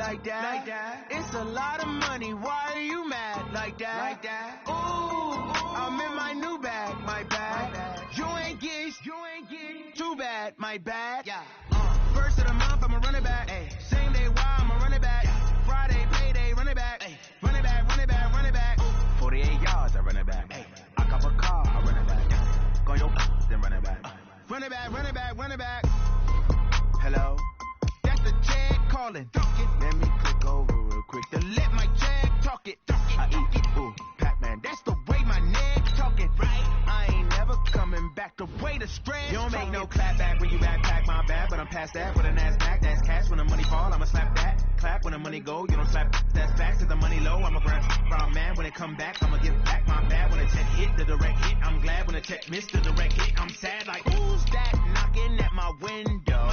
like that. It's a lot of money. Why are you mad like that? Ooh, I'm in my new bag, my bad. You ain't get too bad, my bad. Yeah. First of the month, I'ma run it back. Ay. Same day, why I'ma run it back. Ay. Friday, payday, run it back. Ay. Run it back, run it back, run it back. Ooh. 48 yards, I run it back. Ay. I cop a car, I run it back. Yeah. Go your then run it back. Run it back, run it back, run it back. Hello? That's the check calling. Let me click over real quick to let my check talk it. I eat it, ooh, Pac-Man. That's the way my neck talking. Right? I ain't never coming back. The way the stress. You don't make no clap back when you backpack my bad, but I'm past that with a NASDAQ. That's cash when the money fall. I'ma slap that. Clap when the money go. You don't slap. That's facts. If the money low, I'ma grab from man. When it come back, I'ma give back my bad. When the check hit, the direct hit. I'm glad when the check missed the direct hit. I'm sad like who's that knocking at my window?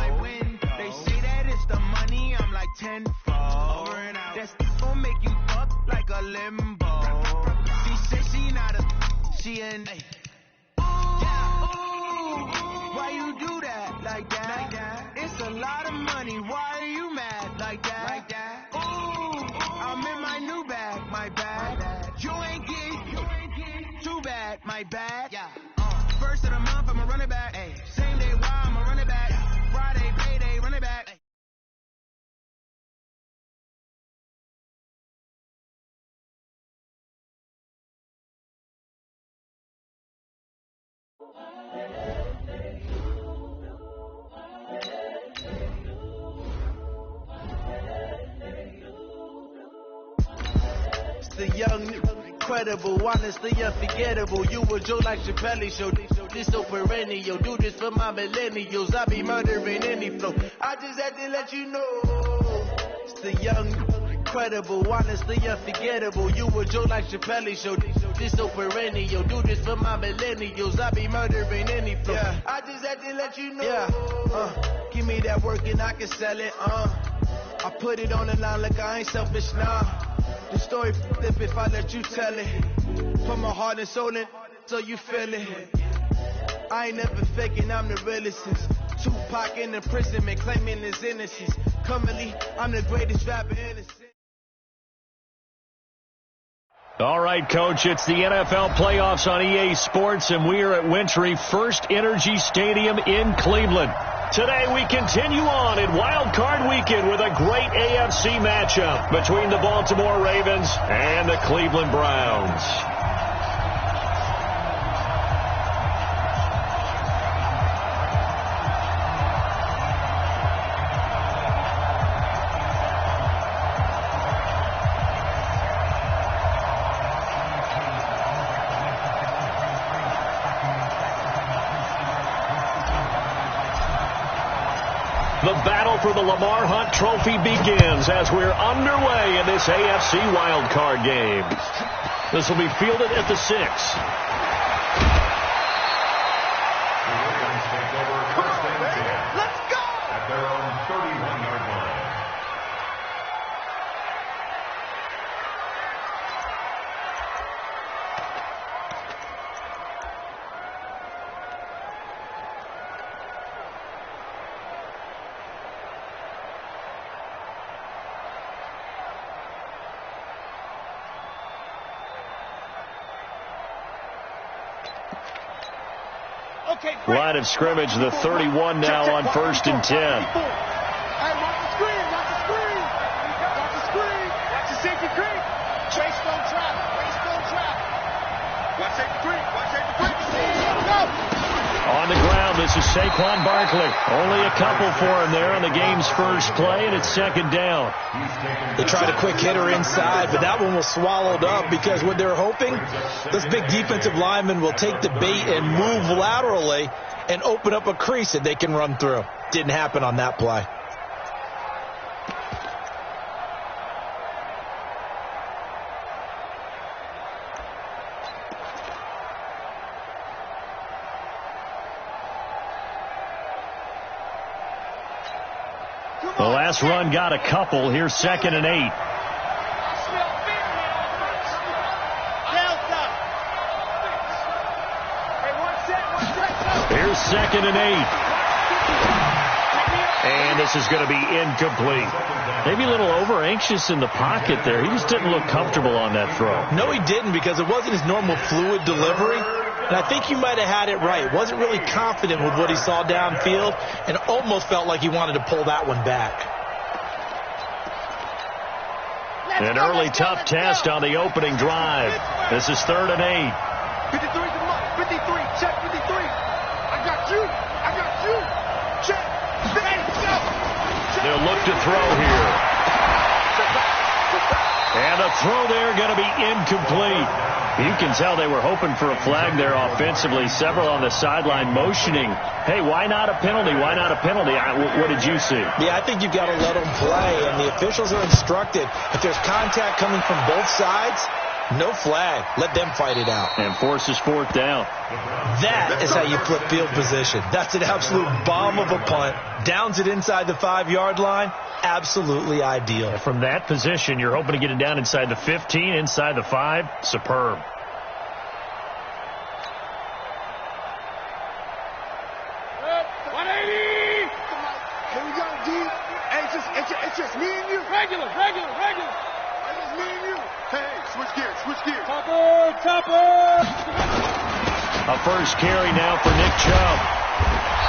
They say that it's the money. I'm like tenfold. That's gonna make you up like a limbo. She said she not a. She an. Why you do that like that? It's a lot of money. Why are you mad like that? Ooh, I'm in my new bag, my bad. You ain't get too bad, my bad. Yeah. First of the month, I'ma run it back. Ay. Same day, why I'ma run it back. Friday, payday, run it back. It's the young, incredible, honestly unforgettable. You a Joe like Chappelle show. This so perennial. Do this for my millennials. I be murdering any flow. I just had to let you know. It's the young, incredible, honestly unforgettable. You a Joe like Chappelle show. This so perennial. Do this for my millennials. I be murdering any flow. Yeah. I just had to let you know. Yeah. Give me that work and I can sell it. I put it on the line like I ain't selfish now. The story flip if I let you tell it. Put my heart and soul in so you feel it. I ain't never faking, I'm the realest. Tupac in imprisonment, claiming his innocence. Currently, I'm the greatest rapper innocent. All right, Coach, it's the NFL playoffs on EA Sports, and we are at Wintry First Energy Stadium in Cleveland. Today we continue on in Wild Card Weekend with a great AFC matchup between the Baltimore Ravens and the Cleveland Browns. The battle for the Lamar Hunt Trophy begins as we're underway in this AFC wildcard game. This will be fielded at the 6. Let's go! At their own 31-yard line. Line of scrimmage, the 31 now on 1st and 10. Hey, watch the screen, watch the screen. Watch the screen. Watch the safety creep. Chase don't trap. Watch safety creep. Watch safety creep. Go. On the ground, this is Saquon Barkley. Only a couple for him there on the game's first play, and it's 2nd down. They tried a quick hitter inside, but that one was swallowed up because what they're hoping, this big defensive lineman will take the bait and move laterally and open up a crease that they can run through. Didn't happen on that play. The last run got a couple. Here's 2nd and 8. Hey, one set. Here's 2nd and 8. And this is going to be incomplete. Maybe a little over-anxious in the pocket there. He just didn't look comfortable on that throw. No, he didn't, because it wasn't his normal fluid delivery. And I think you might have had it right. Wasn't really confident with what he saw downfield and almost felt like he wanted to pull that one back. An early tough test on the opening drive. This is 3rd and 8. 53's a month. 53. Check 53. I got you. I got you. Check. They'll look to throw here. And the throw there going to be incomplete. You can tell they were hoping for a flag there offensively. Several on the sideline motioning. Hey, why not a penalty? Why not a penalty? What did you see? Yeah, I think you've got to let them play, and the officials are instructed. If there's contact coming from both sides, no flag. Let them fight it out. And forces 4th down. That is how you flip field position. That's an absolute bomb of a punt. Downs it inside the 5-yard line. Absolutely ideal. From that position, you're hoping to get it down inside the 15, inside the 5. Superb. Here we go, D. Hey, it's just me and you. Regular. It's just me and you. Hey, switch gears. Topper. A first carry now for Nick Chubb.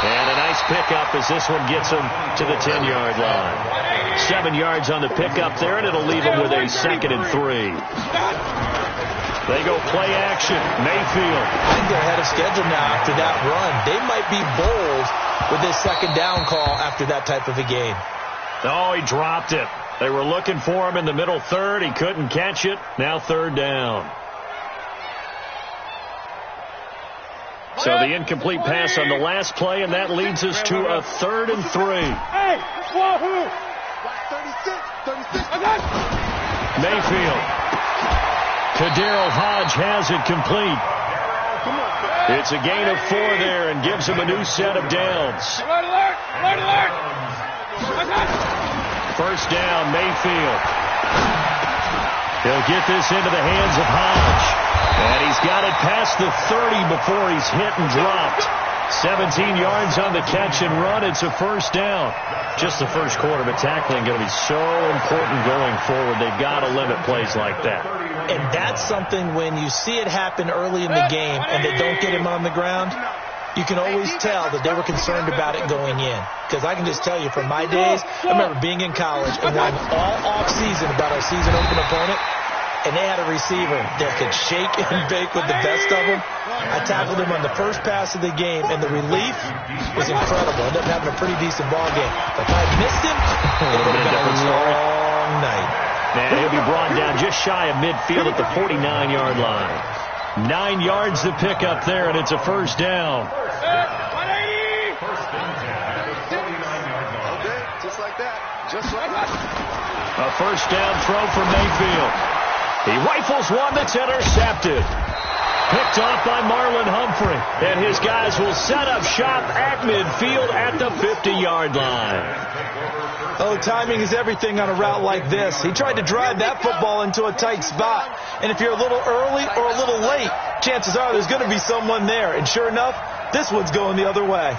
And a nice pickup as this one gets him to the 10-yard line. 7 yards on the pickup there, and it'll leave him with a 2nd and 3. They go play action. Mayfield. I think they're ahead of schedule now after that run. They might be bold with this 2nd down call after that type of a game. Oh, he dropped it. They were looking for him in the middle 3rd. He couldn't catch it. Now 3rd down. So the incomplete pass on the last play, and that leads us to a 3rd and 3. Hey, wahoo! 36. Mayfield. Kadarrell Hodge has it complete. It's a gain of 4 there and gives him a new set of downs. Alert! First down, Mayfield. He'll get this into the hands of Hodge. And he's got it past the 30 before he's hit and dropped. 17 yards on the catch and run. It's a first down. Just the first quarter, but tackling going to be so important going forward. They've got to limit plays like that. And that's something when you see it happen early in the game and they don't get him on the ground, you can always tell that they were concerned about it going in. Because I can just tell you from my days, I remember being in college and worrying all off-season about our season open opponent. And they had a receiver that could shake and bake with the best of them. I tackled him on the first pass of the game, and the relief was incredible. Ended up having a pretty decent ball game. But if I had missed him, it would have been a long night. And he'll be brought down just shy of midfield at the 49-yard line. 9 yards to pick up there, and it's a first down. Just like that. A first down throw for Mayfield. He rifles one that's intercepted. Picked off by Marlon Humphrey. And his guys will set up shop at midfield at the 50-yard line. Oh, timing is everything on a route like this. He tried to drive that football into a tight spot. And if you're a little early or a little late, chances are there's going to be someone there. And sure enough, this one's going the other way.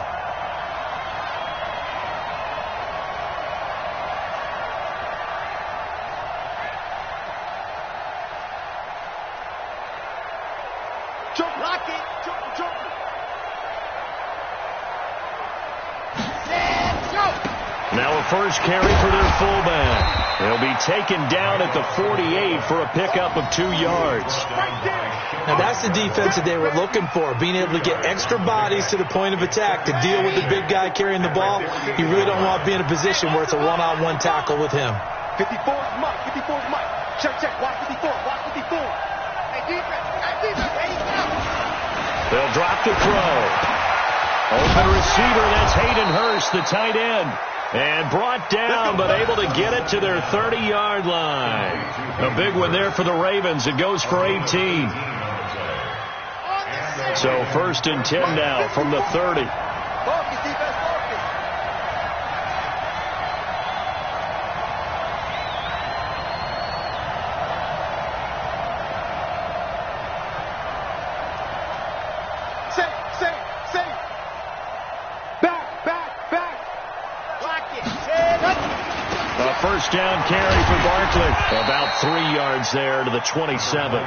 Now a first carry for their fullback. They'll be taken down at the 48 for a pickup of 2 yards. Now that's the defense that they were looking for, being able to get extra bodies to the point of attack to deal with the big guy carrying the ball. You really don't want to be in a position where it's a one-on-one tackle with him. 54's Mike. Check. Watch 54. Hey, defense. They'll drop the throw. Open receiver, that's Hayden Hurst, the tight end. And brought down, but able to get it to their 30-yard line. A big one there for the Ravens. It goes for 18. So 1st and 10 now from the 30. down carry for Barkley. About 3 yards there to the 27.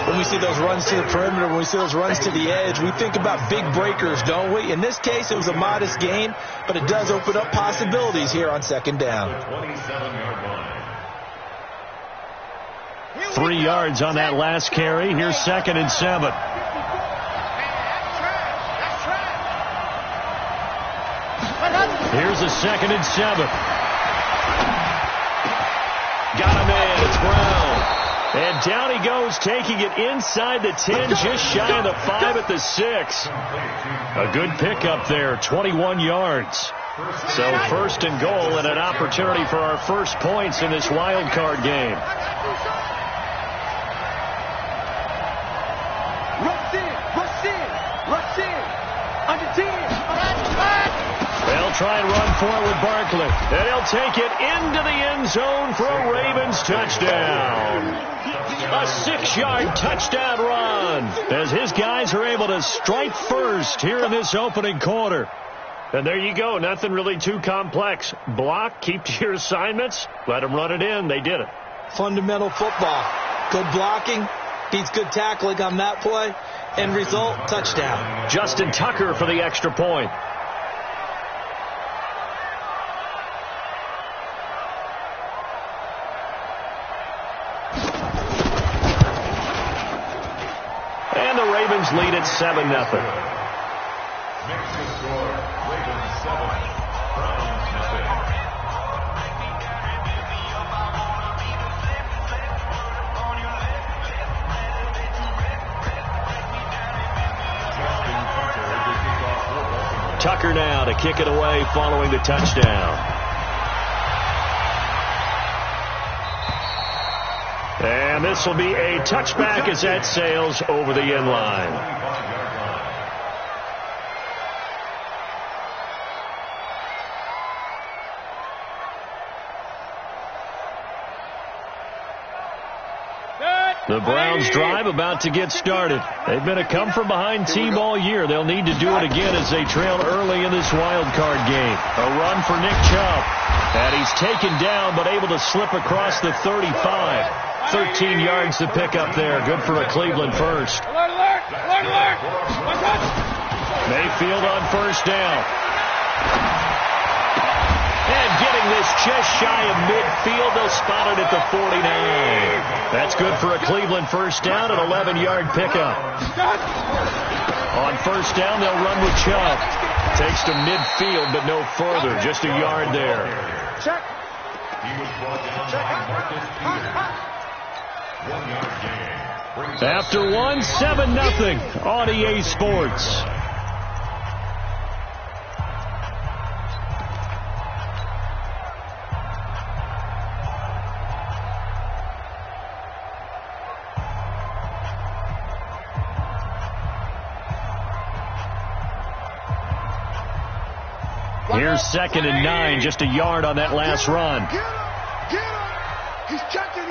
When we see those runs to the perimeter, when we see those runs to the edge, we think about big breakers, don't we? In this case, it was a modest gain, but it does open up possibilities here on second down. 3 yards on that last carry. Here's 2nd and 7. Here's a 2nd and 7. Got him in. It's Brown. And down he goes, taking it inside the 10, just shy of the 5 at the 6. A good pickup there, 21 yards. So 1st and goal and an opportunity for our first points in this wild card game. They'll try and run for it with Barkley. And he'll take it into the end zone for a Ravens touchdown. A 6-yard touchdown run as his guys are able to strike first here in this opening quarter. And there you go. Nothing really too complex. Block, keep to your assignments, let them run it in. They did it. Fundamental football. Good blocking beats good tackling on that play. End result, touchdown. Justin Tucker for the extra point. And the Ravens lead at 7-0. Makes the score, Ravens 7, Browns nothing. Tucker now to kick it away following the touchdown. And this will be a touchback as that sails over the end line. The Browns drive about to get started. They've been a come-from-behind team all year. They'll need to do it again as they trail early in this wild card game. A run for Nick Chubb. And he's taken down but able to slip across the 35. 13 yards to pick up there. Good for a Cleveland first. Mayfield on first down. And getting this just shy of midfield, they'll spot it at the 49. That's good for a Cleveland first down, an 11-yard pickup. On first down, they'll run with Chubb. Takes to midfield, but no further, just a yard there. Check. He was brought down by Marcus Peters. 1-yard gain. After 1, 7-0 on EA Sports. Here's 2nd and 9, just a yard on that last run. Get him! He's checking.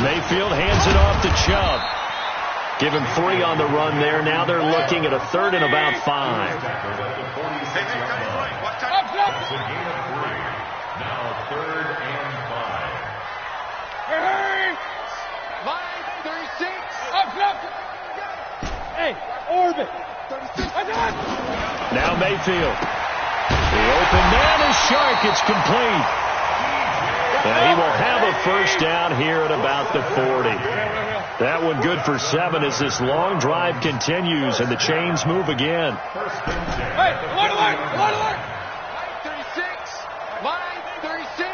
Mayfield hands it off to Chubb. Give him 3 on the run there. Now they're looking at a 3rd and about 5. That's a gain of 3. Now 3rd and 5. Line 36. Hey, orbit. 36. Now Mayfield. The open man is Shark. It's complete. And he will have a first down here at about the 40. That one good for 7 as this long drive continues and the chains move again. Hey, alert. Line 36. Line 36.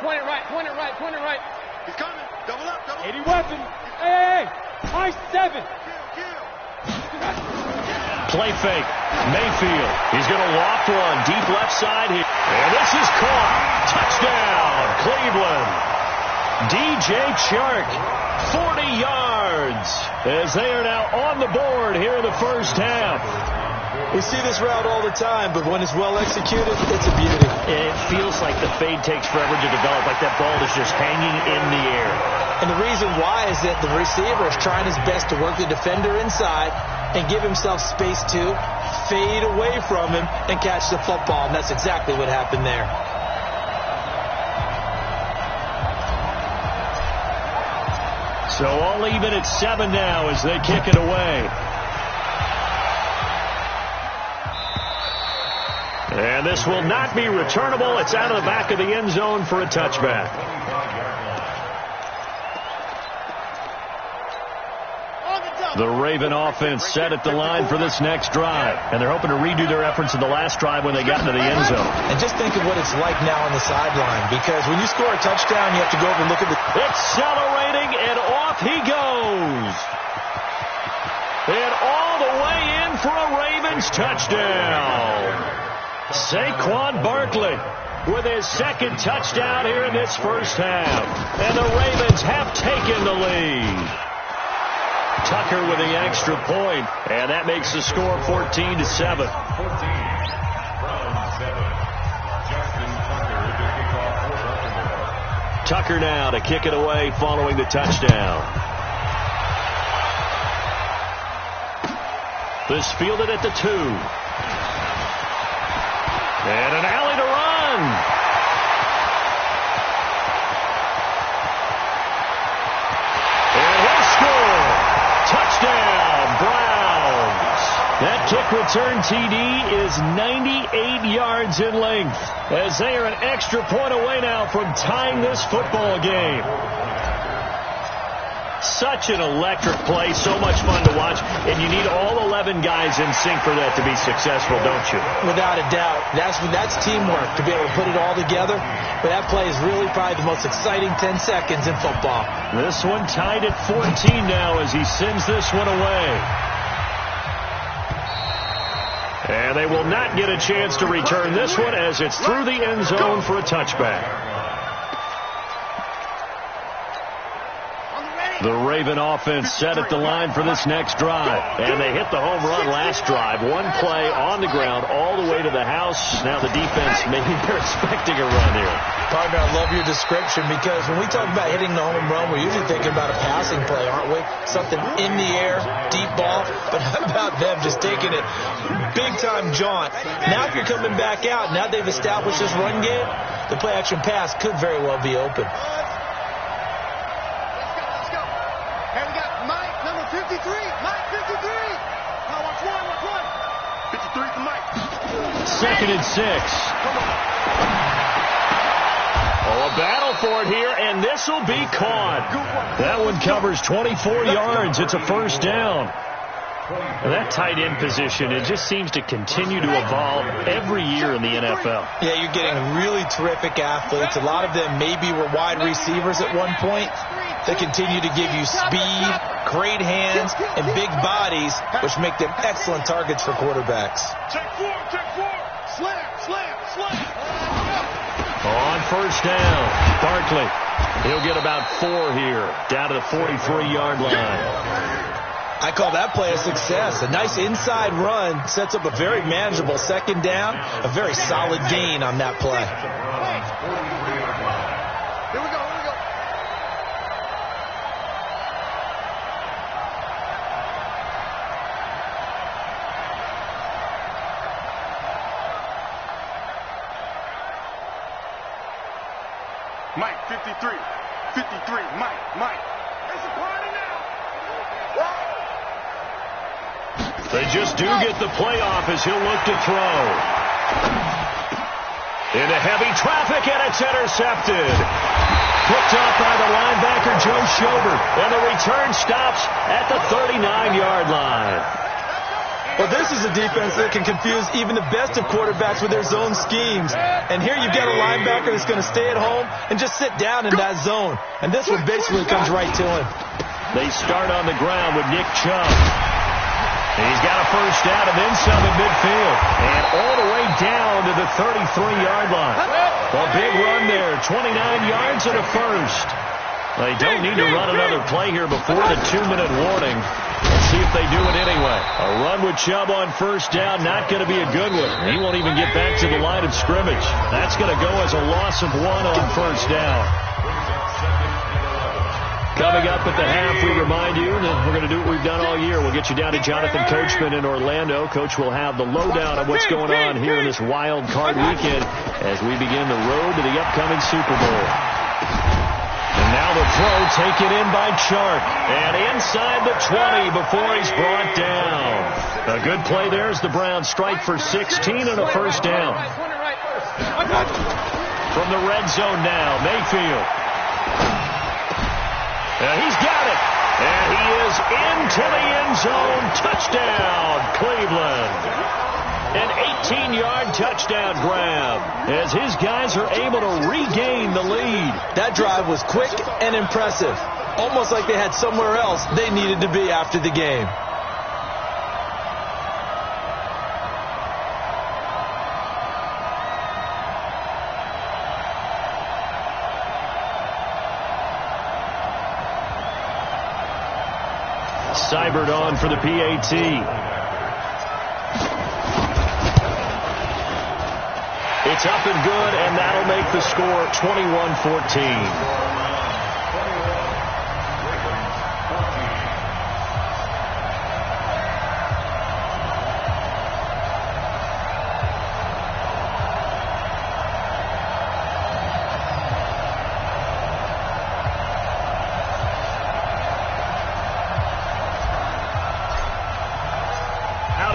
Point it right. He's coming. Double up. 80 weapon. Hey. High 7. Play fake. Mayfield. He's going to loft one. Deep left side here. And this is caught. Touchdown, Cleveland. DJ Chark, 40 yards, as they are now on the board here in the first half. We see this route all the time, but when it's well executed, it's a beauty. It feels like the fade takes forever to develop, like that ball is just hanging in the air. And the reason why is that the receiver is trying his best to work the defender inside, and give himself space to fade away from him and catch the football, and that's exactly what happened there. So all even at 7 now as they kick it away. And this will not be returnable. It's out of the back of the end zone for a touchback. The Raven offense set at the line for this next drive. And they're hoping to redo their efforts in the last drive when they got into the end zone. And just think of what it's like now on the sideline. Because when you score a touchdown, you have to go over and look at the... Accelerating, and off he goes. And all the way in for a Ravens touchdown. Saquon Barkley with his second touchdown here in this first half. And the Ravens have taken the lead. Tucker with the extra point, and that makes the score 14-7. Tucker now to kick it away following the touchdown. This fielded at the 2. And an alley to run. And he'll score. Touchdown, Browns. That kick return TD is 98 yards in length as they are an extra point away now from tying this football game. Such an electric play, so much fun to watch, and you need all 11 guys in sync for that to be successful, don't you? Without a doubt. That's teamwork, to be able to put it all together. But that play is really probably the most exciting 10 seconds in football. This one tied at 14 now as he sends this one away. And they will not get a chance to return this one as it's through the end zone for a touchback. The Raven offense set at the line for this next drive. And they hit the home run last drive. One play on the ground all the way to the house. Now the defense, maybe they're expecting a run here. Partner, I love your description because when we talk about hitting the home run, we're usually thinking about a passing play, aren't we? Something in the air, deep ball. But how about them just taking it big-time jaunt? Now if you're coming back out, now they've established this run game, the play-action pass could very well be open. Second and 6. Oh, a battle for it here, and this will be caught. That one covers 24 yards. It's a first down. And that tight end position, it just seems to continue to evolve every year in the NFL. Yeah, you're getting really terrific athletes. A lot of them maybe were wide receivers at one point. They continue to give you speed, great hands, and big bodies, which make them excellent targets for quarterbacks. Check four. Slam. On first down, Barkley. He'll get about 4 here, down to the 43-yard line. I call that play a success. A nice inside run sets up a very manageable second down, a very solid gain on that play. Here we go. Mike, 53, Mike. It's a party now. They just do get the play off as he'll look to throw. Into heavy traffic, and it's intercepted. Picked up by the linebacker, Joe Schobert. And the return stops at the 39-yard line. Well, this is a defense that can confuse even the best of quarterbacks with their zone schemes. And here you've got a linebacker that's going to stay at home and just sit down in that zone. And this one basically comes right to him. They start on the ground with Nick Chubb. And he's got a first down and then some in midfield. And all the way down to the 33-yard line. A big run there, 29 yards and a first. They don't need to run another play here before the 2-minute warning. Let's see if they do it anyway. A run with Chubb on first down, not going to be a good one. He won't even get back to the line of scrimmage. That's going to go as a loss of 1 on first down. Coming up at the half, we remind you that we're going to do what we've done all year. We'll get you down to Jonathan Coachman in Orlando. Coach will have the lowdown of what's going on here in this wild card weekend as we begin the road to the upcoming Super Bowl. And now the throw taken in by Chark. And inside the 20 before he's brought down. A good play there as the Browns strike for 16 and a first down. From the red zone now, Mayfield. He's got it. And he is into the end zone. Touchdown, Cleveland. An 18-yard touchdown grab as his guys are able to regain the lead. That drive was quick and impressive. Almost like they had somewhere else they needed to be after the game. Seibert on for the PAT. It's up and good, and that'll make the score 21-14.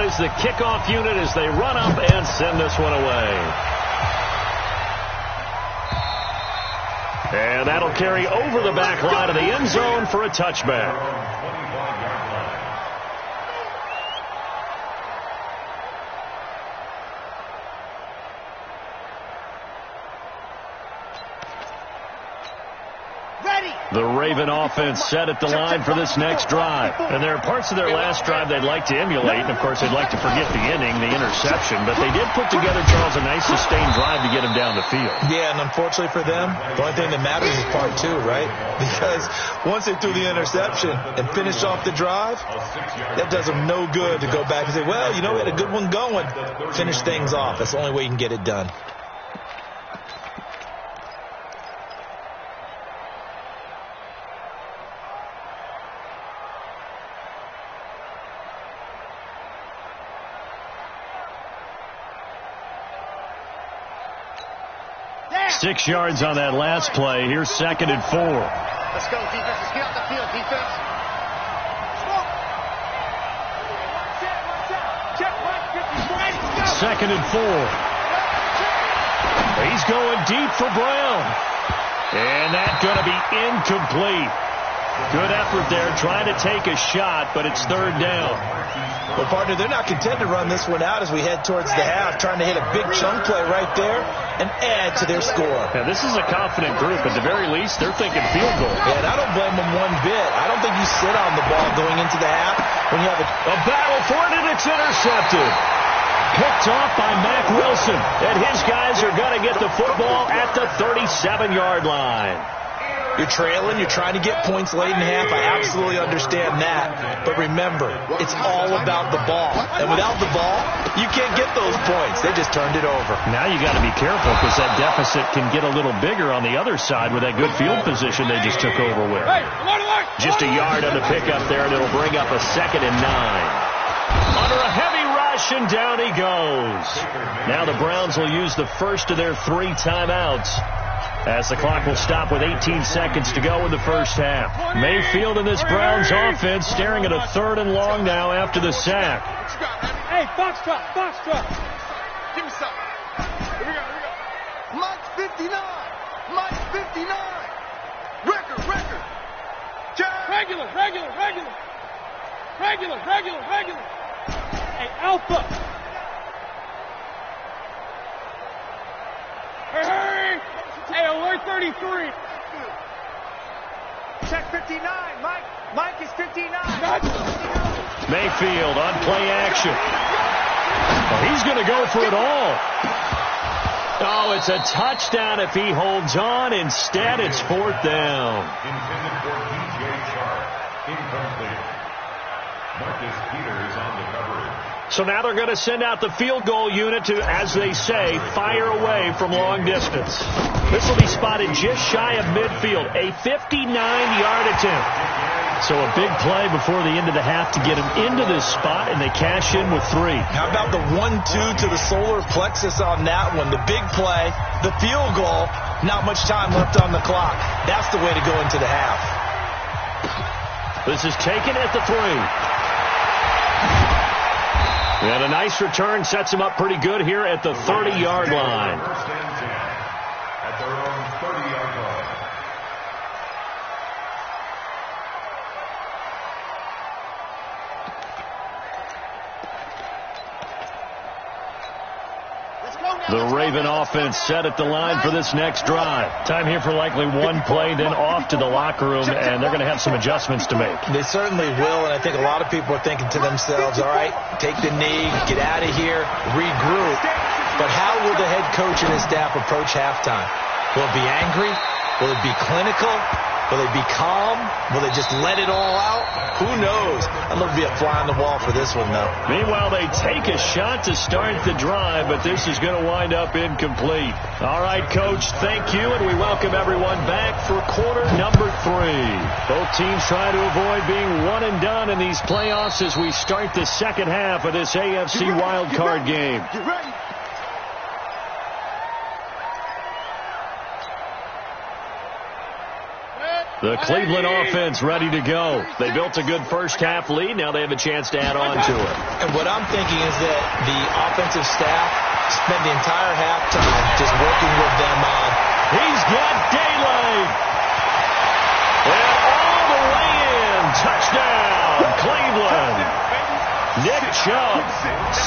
Is the kickoff unit as they run up and send this one away. And that'll carry over the back line of the end zone for a touchback. The Raven offense set at the line for this next drive. And there are parts of their last drive they'd like to emulate. And, of course, they'd like to forget the inning, the interception. But they did put together, Charles, a nice sustained drive to get him down the field. Yeah, and unfortunately for them, the only thing that matters is part two, right? Because once they threw the interception and finished off the drive, that does them no good to go back and say, well, you know, we had a good one going. Finish things off. That's the only way you can get it done. Six yards on that last play. Here's 2nd and 4. Let's go, defense. Let's get out the field, defense. Second and 4. He's going deep for Brown. And that's going to be incomplete. Good effort there, trying to take a shot, but it's 3rd down. Well, partner, they're not content to run this one out as we head towards the half, trying to hit a big chunk play right there and add to their score. Now, this is a confident group. At the very least, they're thinking field goal. Yeah, and I don't blame them one bit. I don't think you sit on the ball going into the half when you have a battle for it, and it's intercepted. Picked off by Mack Wilson, and his guys are going to get the football at the 37-yard line. You're trailing. You're trying to get points late in half. I absolutely understand that. But remember, it's all about the ball. And without the ball, you can't get those points. They just turned it over. Now you got to be careful because that deficit can get a little bigger on the other side with that good field position they just took over with. Just a yard on the pickup there, and it'll bring up a 2nd and 9. Under a heavy rush, and down he goes. Now the Browns will use the first of their 3 timeouts, as the clock will stop with 18 seconds to go in the first half. Mayfield and this Browns offense staring at a 3rd and long now after the sack. Hey, Foxtrot. Give me something. Here we go. Mike 59. Record. Regular. Hey, Alpha. Hey, alert 33. Check 59, Mike. Mike is 59. Mayfield on play action. Oh, he's going to go for it all. Oh, it's a touchdown if he holds on. Instead, it's 4th down. Intended for DJ Chark. Incomplete. Marcus Peters on the coverage. So now they're going to send out the field goal unit to, as they say, fire away from long distance. This will be spotted just shy of midfield, a 59-yard attempt. So a big play before the end of the half to get them into this spot, and they cash in with 3. How about the 1-2 to the solar plexus on that one? The big play, the field goal, not much time left on the clock. That's the way to go into the half. This is taken at the 3. And a nice return sets him up pretty good here at the 30-yard line. First and 10 at their own 30-yard line. The Raven offense set at the line for this next drive. Time here for likely one play, then off to the locker room, and they're going to have some adjustments to make. They certainly will, and I think a lot of people are thinking to themselves, all right, take the knee, get out of here, regroup. But how will the head coach and his staff approach halftime? Will it be angry? Will it be clinical? Will they be calm? Will they just let it all out? Who knows? I'd love to be a fly on the wall for this one, though. Meanwhile, they take a shot to start the drive, but this is going to wind up incomplete. All right, Coach, thank you, and we welcome everyone back for quarter number 3. Both teams trying to avoid being one and done in these playoffs as we start the second half of this AFC wildcard game. Get ready. The Cleveland offense ready to go. They built a good first-half lead. Now they have a chance to add on to it. And what I'm thinking is that the offensive staff spent the entire halftime just working with them on. He's got daylight. And all the way in. Touchdown, Cleveland. Nick Chubb,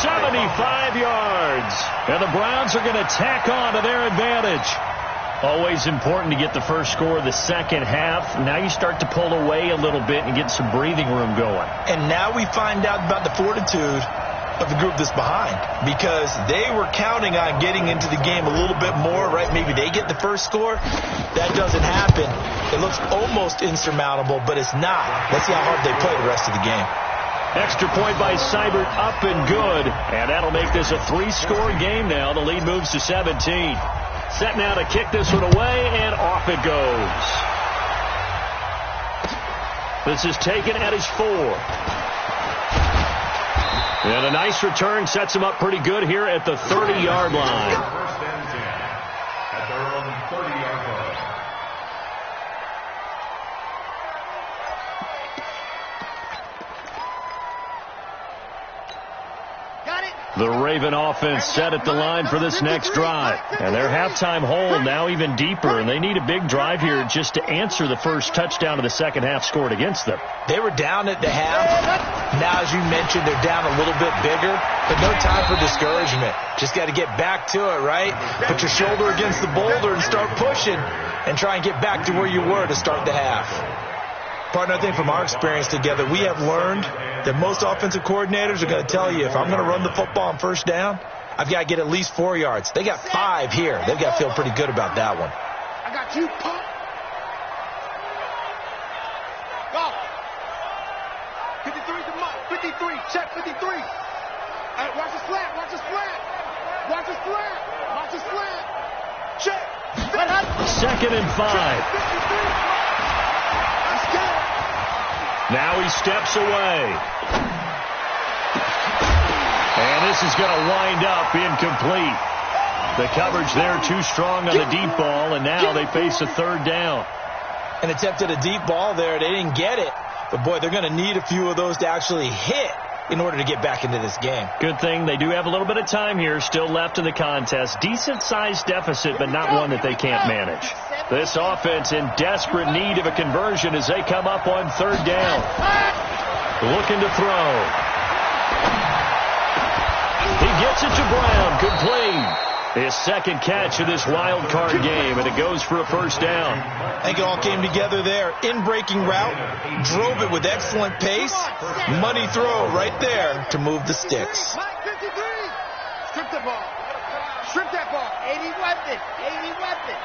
75 yards. And the Browns are going to tack on to their advantage. Always important to get the first score of the second half. Now you start to pull away a little bit and get some breathing room going. And now we find out about the fortitude of the group that's behind, because they were counting on getting into the game a little bit more, right? Maybe they get the first score. That doesn't happen. It looks almost insurmountable, but it's not. Let's see how hard they play the rest of the game. Extra point by Seibert, up and good. And that'll make this a 3-score game now. The lead moves to 17. Set now to kick this one away, and off it goes. This is taken at his 4. And a nice return sets him up pretty good here at the 30-yard line. First and 10 at their own 30-yard line. The Raven offense set at the line for this next drive. And their halftime hole now even deeper, and they need a big drive here just to answer the first touchdown of the second half scored against them. They were down at the half. Now, as you mentioned, they're down a little bit bigger, but no time for discouragement. Just got to get back to it, right? Put your shoulder against the boulder and start pushing and try and get back to where you were to start the half. Partner, I think from our experience together, we have learned that most offensive coordinators are going to tell you, if I'm going to run the football on first down, I've got to get at least 4 yards. They got 5 here. They've got to feel pretty good about that one. I got you, punk. Go. 53 to Mike. 53. Check 53. Hey, watch the slant. Watch the slant. Watch the slant. Watch the slant. Check. Second and 5. Now he steps away. And this is going to wind up incomplete. The coverage there too strong on the deep ball, and now they face a third down. An attempt at a deep ball there. They didn't get it. But, boy, they're going to need a few of those to actually hit in order to get back into this game. Good thing they do have a little bit of time here still left in the contest. Decent-sized deficit, but not one that they can't manage. This offense in desperate need of a conversion as they come up on third down. Looking to throw. He gets it to Brown, complete. His second catch of this wild card game, and it goes for a first down. I think it all came together there. In-breaking route, drove it with excellent pace. Money throw right there to move the sticks. Mike 53. Strip the ball. Strip that ball. 80 weapon. 80 weapon.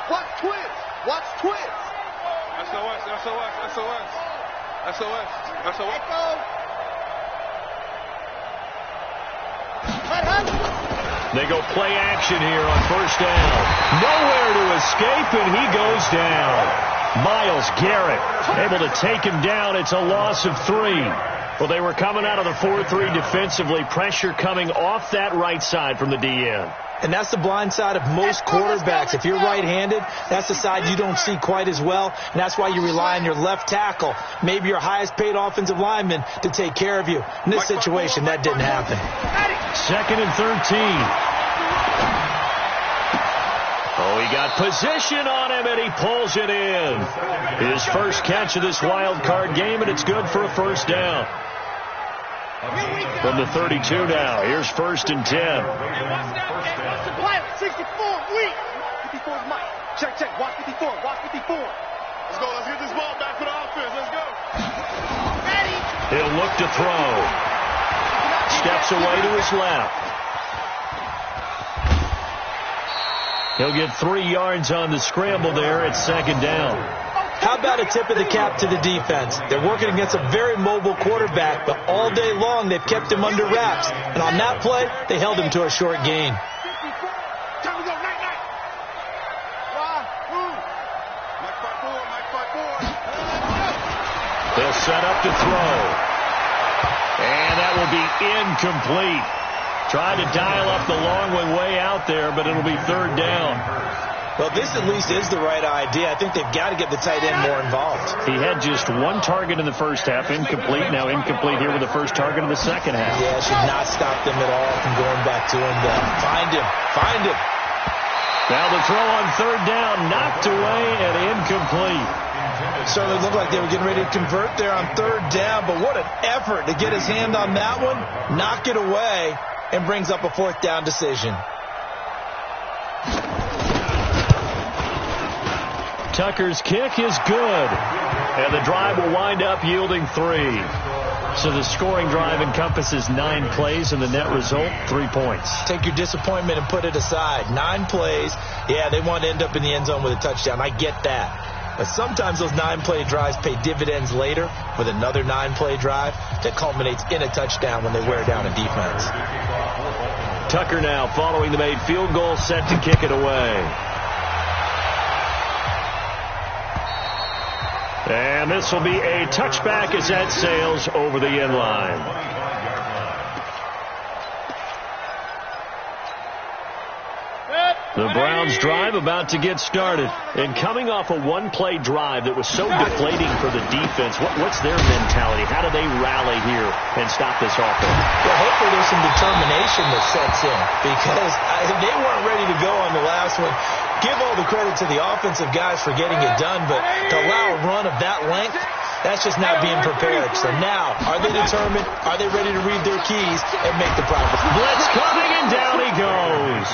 Watch twist. Watch twist. SOS. SOS. SOS. SOS. SOS. They go play action here on first down. Nowhere to escape, and he goes down. Myles Garrett able to take him down. It's a loss of 3. Well, they were coming out of the 4-3 defensively. Pressure coming off that right side from the DN. And that's the blind side of most quarterbacks. If you're right-handed, that's the side you don't see quite as well. And that's why you rely on your left tackle, maybe your highest-paid offensive lineman, to take care of you. In this situation, that didn't happen. 2nd and 13. Oh, he got position on him, and he pulls it in. His first catch of this wild card game, and it's good for a first down. From the 32 now, here's 1st and 10. 64, weak. 54 is Mike. Check. Watch 54. Let's go. Let's get this ball back for the offense. Let's go. Ready. He'll look to throw. Steps away to his left. He'll get 3 yards on the scramble there at 2nd down. How about a tip of the cap to the defense? They're working against a very mobile quarterback, but all day long they've kept him under wraps. And on that play, they held him to a short gain. They'll set up to throw. And that will be incomplete. Tried to dial up the long one way out there, but it'll be 3rd down. Well, this at least is the right idea. I think they've got to get the tight end more involved. He had just 1 target in the first half, incomplete. Now incomplete here with the first target in the second half. Yeah, should not stop them at all from going back to him. Find him. Now the throw on 3rd down, knocked away and incomplete. Certainly looked like they were getting ready to convert there on 3rd down, but what an effort to get his hand on that one, knock it away, and brings up a 4th down decision. Tucker's kick is good, and the drive will wind up yielding 3. So the scoring drive encompasses 9 plays, and the net result, 3 points. Take your disappointment and put it aside. 9 plays. Yeah, they want to end up in the end zone with a touchdown. I get that. But sometimes those 9-play drives pay dividends later with another 9-play drive that culminates in a touchdown when they wear down a defense. Tucker now following the made field goal, set to kick it away. And this will be a touchback as that sails over the end line. The Browns drive about to get started. And coming off a 1-play drive that was so deflating for the defense, what's their mentality? How do they rally here and stop this offense? Well, hopefully there's some determination that sets in, because they weren't ready to go on the last one. Give all the credit to the offensive guys for getting it done, but to allow a run of that length, that's just not being prepared. So now, are they determined? Are they ready to read their keys and make the proper? Blitz coming, and down he goes.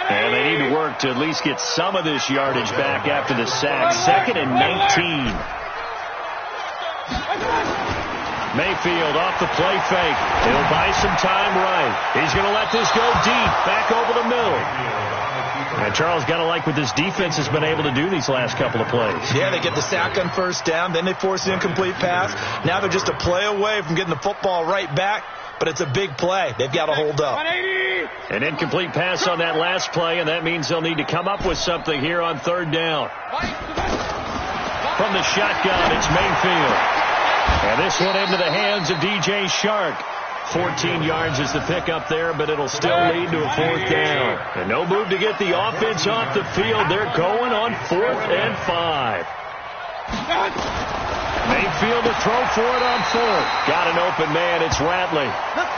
And they need to work to at least get some of this yardage back after the sack. 2nd and 19. Mayfield off the play fake. He'll buy some time right. He's going to let this go deep, back over the middle. And Charles, got to like what this defense has been able to do these last couple of plays. Yeah, they get the sack on 1st down, then they force the incomplete pass. Now they're just a play away from getting the football right back, but it's a big play. They've got to hold up. An incomplete pass on that last play, and that means they'll need to come up with something here on 3rd down. From the shotgun, it's Mayfield. And this one into the hands of DJ Shark. 14 yards is the pickup there, but it'll still lead to a 4th down. And no move to get the offense off the field. They're going on 4th and 5. Mayfield to throw for it on 4th. Got an open man. It's Ratley.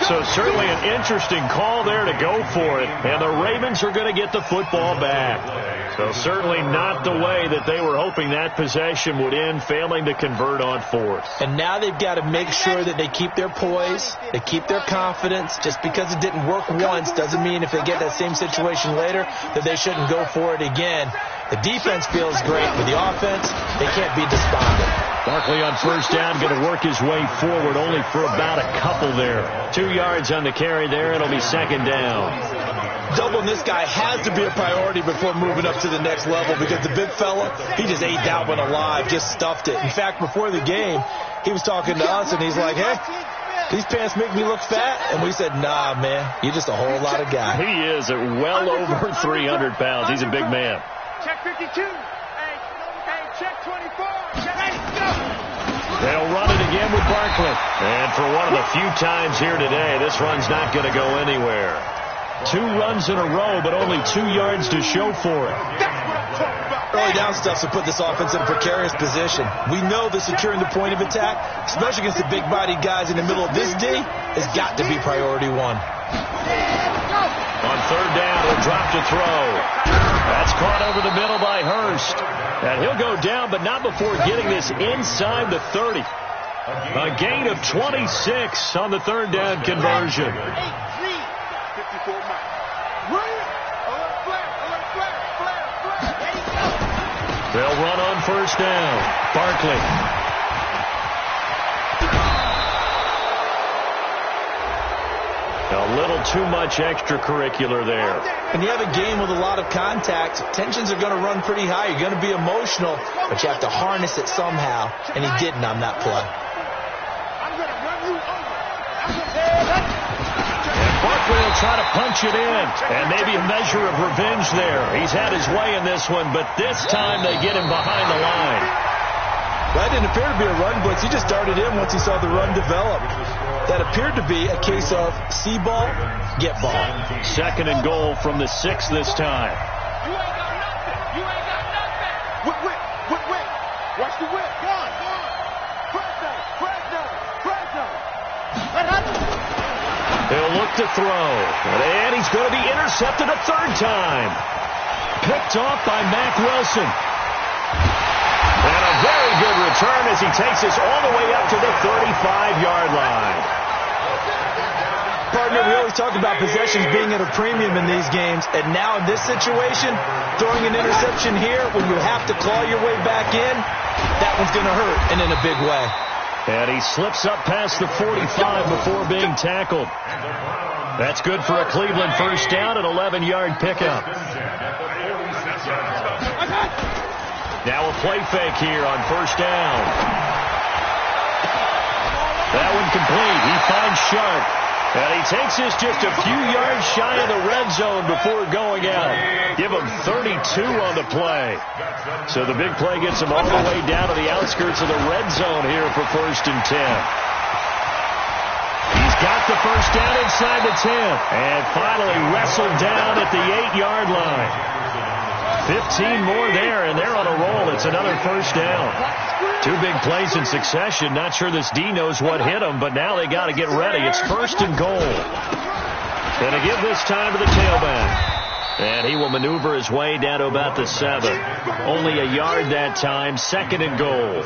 So certainly an interesting call there to go for it. And the Ravens are going to get the football back. So certainly not the way that they were hoping that possession would end, failing to convert on 4th. And now they've got to make sure that they keep their poise, they keep their confidence. Just because it didn't work once doesn't mean if they get that same situation later that they shouldn't go for it again. The defense feels great, but the offense, they can't be despondent. Barkley on 1st down, going to work his way forward, only for about a couple there. 2 yards on the carry there. It'll be 2nd down. Doubling this guy has to be a priority before moving up to the next level, because the big fella, he just ate that one alive, just stuffed it. In fact, before the game, he was talking to us, and he's like, hey, these pants make me look fat. And we said, nah, man, you're just a whole lot of guy. He is at well over 300 pounds. He's a big man. Check 52. Hey, check 24. They'll run it again with Barkley. And for one of the few times here today, this run's not going to go anywhere. 2 runs in a row, but only 2 yards to show for it. Early down stuff to put this offense in a precarious position. We know that securing the point of attack, especially against the big-bodied guys in the middle of this D, has got to be priority 1. On third down, he'll drop to throw. That's caught over the middle by Hurst. And he'll go down, but not before getting this inside the 30. A gain of 26 on the third down conversion. They'll run on first down. Barkley. A little too much extracurricular there. When you have a game with a lot of contact, tensions are going to run pretty high. You're going to be emotional, but you have to harness it somehow, and he didn't on that play. And Barkley will try to punch it in, and maybe a measure of revenge there. He's had his way in this one, but this time they get him behind the line. That didn't appear to be a run blitz. He just darted in once he saw the run develop. That appeared to be a case of see ball, get ball. Second and goal from the 6 this time. You ain't got nothing. You ain't got nothing. Whip. Watch the whip. Go on. Press. He'll look to throw. And he's going to be intercepted a third time. Picked off by Mack Wilson. And a very good return as he takes us all the way up to the 35-yard line. Partner, we always talk about possessions being at a premium in these games, and now in this situation, throwing an interception here when you have to claw your way back in, that one's going to hurt, and in a big way. And he slips up past the 45 before being tackled. That's good for a Cleveland first down, an 11-yard pickup. Now a play fake here on first down. That one complete. He finds Sharp. And he takes us just a few yards shy of the red zone before going out. Give him 32 on the play. So the big play gets him all the way down to the outskirts of the red zone here for first and 10. He's got the first down inside the 10. And finally wrestled down at the 8-yard line. 15 more there, and they're on a roll. It's another first down. 2 big plays in succession. Not sure this D knows what hit them, but now they got to get ready. It's first and goal. Going to give this time to the tailback. And he will maneuver his way down to about the 7. Only a yard that time. Second and goal.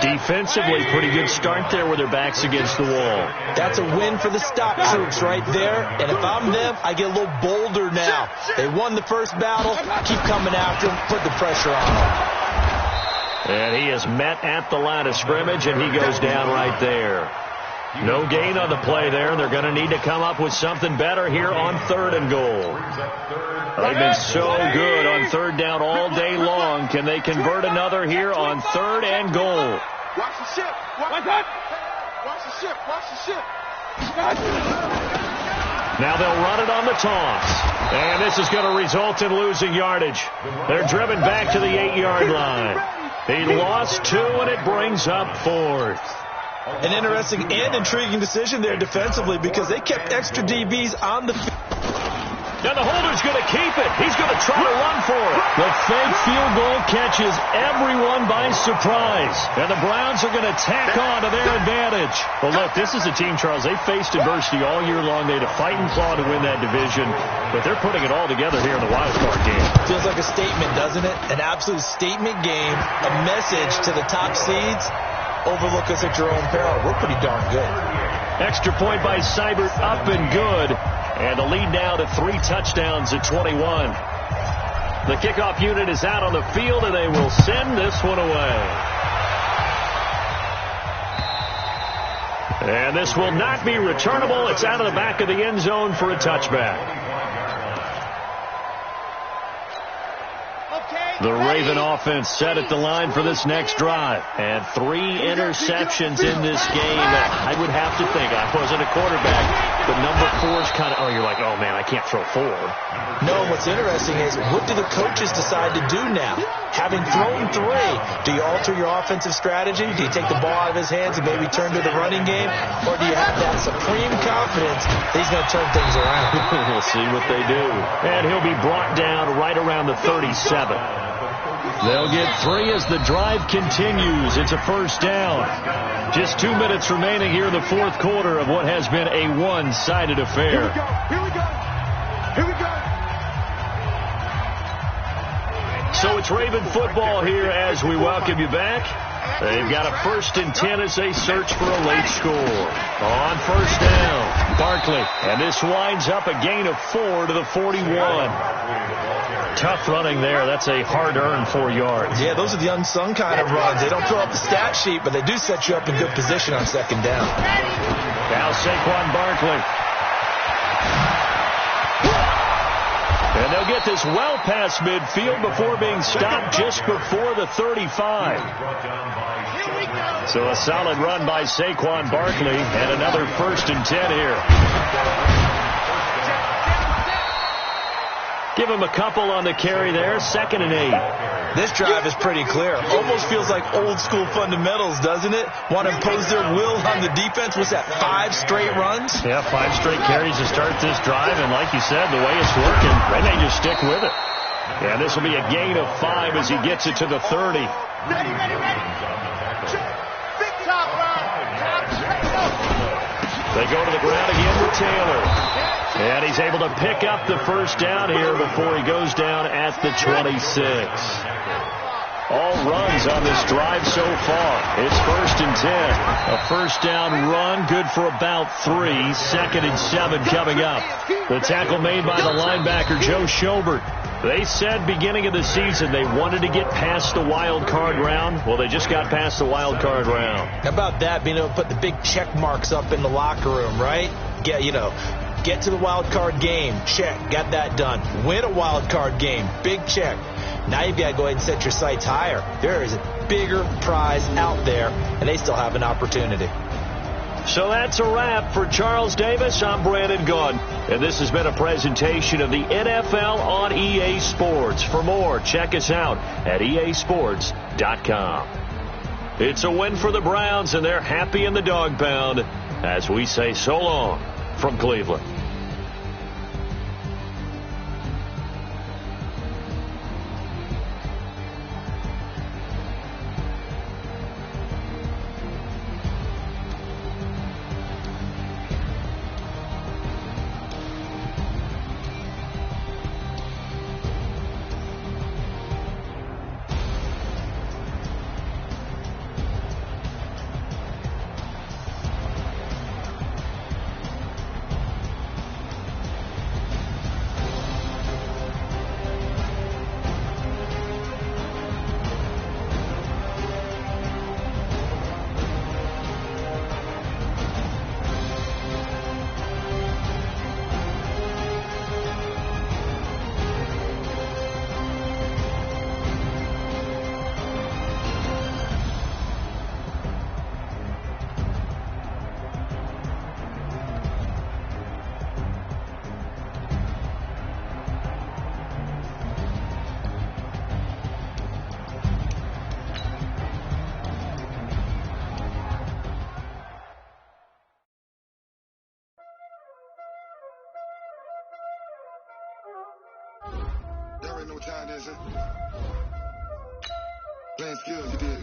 Defensively, pretty good start there with their backs against the wall. That's a win for the stock troops right there. And if I'm them, I get a little bolder now. They won the first battle. Keep coming after them. Put the pressure on them. And he is met at the line of scrimmage, and he goes down right there. No gain on the play there. They're going to need to come up with something better here on third and goal. They've been so good on third down all day long. Can they convert another here on third and goal? Watch the ship. Watch the ship. Now they'll run it on the toss. And this is going to result in losing yardage. They're driven back to the 8-yard line. He lost 2, and it brings up fourth. An interesting and intriguing decision there defensively because they kept extra DBs on the field. And the holder's going to keep it. He's going to try to run for it. The fake field goal catches everyone by surprise. And the Browns are going to tack on to their advantage. Well, look, this is a team, Charles. They faced adversity all year long. They had to fight and claw to win that division. But they're putting it all together here in the wild card game. Feels like a statement, doesn't it? An absolute statement game. A message to the top seeds. Overlook us at your own peril. We're pretty darn good. Extra point by Seibert, up and good. And the lead now to 3 touchdowns at 21. The kickoff unit is out on the field, and they will send this one away. And this will not be returnable. It's out of the back of the end zone for a touchback. The Raven offense set at the line for this next drive. And 3 interceptions in this game. I would have to think, I wasn't a quarterback, but number 4 is kind of, you're like, oh, man, I can't throw 4. No, what's interesting is, what do the coaches decide to do now? Having thrown 3, do you alter your offensive strategy? Do you take the ball out of his hands and maybe turn to the running game? Or do you have that supreme confidence that he's going to turn things around? We'll see what they do. And he'll be brought down right around the 37. They'll get 3 as the drive continues. It's a first down. Just 2 minutes remaining here in the fourth quarter of what has been a one-sided affair. Here we go. Here we go. So it's Raven football here as we welcome you back. They've got a 1st and 10 as they search for a late score. On first down, Barkley. And this winds up a gain of 4 to the 41. Tough running there. That's a hard-earned 4 yards. Yeah, those are the unsung kind of runs. They don't fill up the stat sheet, but they do set you up in good position on second down. Now Saquon Barkley. And they'll get this well past midfield before being stopped just before the 35. So a solid run by Saquon Barkley and another 1st and 10 here. Give him a couple on the carry there. 2nd and 8. This drive is pretty clear. Almost feels like old school fundamentals, doesn't it? Want to impose their will on the defense. What's that, 5 straight runs? Yeah, 5 straight carries to start this drive. And like you said, the way it's working, they may just stick with it. And this will be a gain of 5 as he gets it to the 30. They go to the ground again with Taylor. And he's able to pick up the first down here before he goes down at the 26. All runs on this drive so far. It's 1st and 10. A first down run, good for about 3. 2nd and 7 coming up. The tackle made by the linebacker, Joe Schobert. They said beginning of the season they wanted to get past the wild card round. Well, they just got past the wild card round. How about that, being able to put the big check marks up in the locker room, right? Get to the wild card game. Check. Got that done. Win a wild card game. Big check. Now you've got to go ahead and set your sights higher. There is a bigger prize out there, and they still have an opportunity. So that's a wrap for Charles Davis. I'm Brandon Gaudin, and this has been a presentation of the NFL on EA Sports. For more, check us out at easports.com. It's a win for the Browns, and they're happy in the dog pound as we say so long from Cleveland. There ain't no time, is it? Playing skills, you did.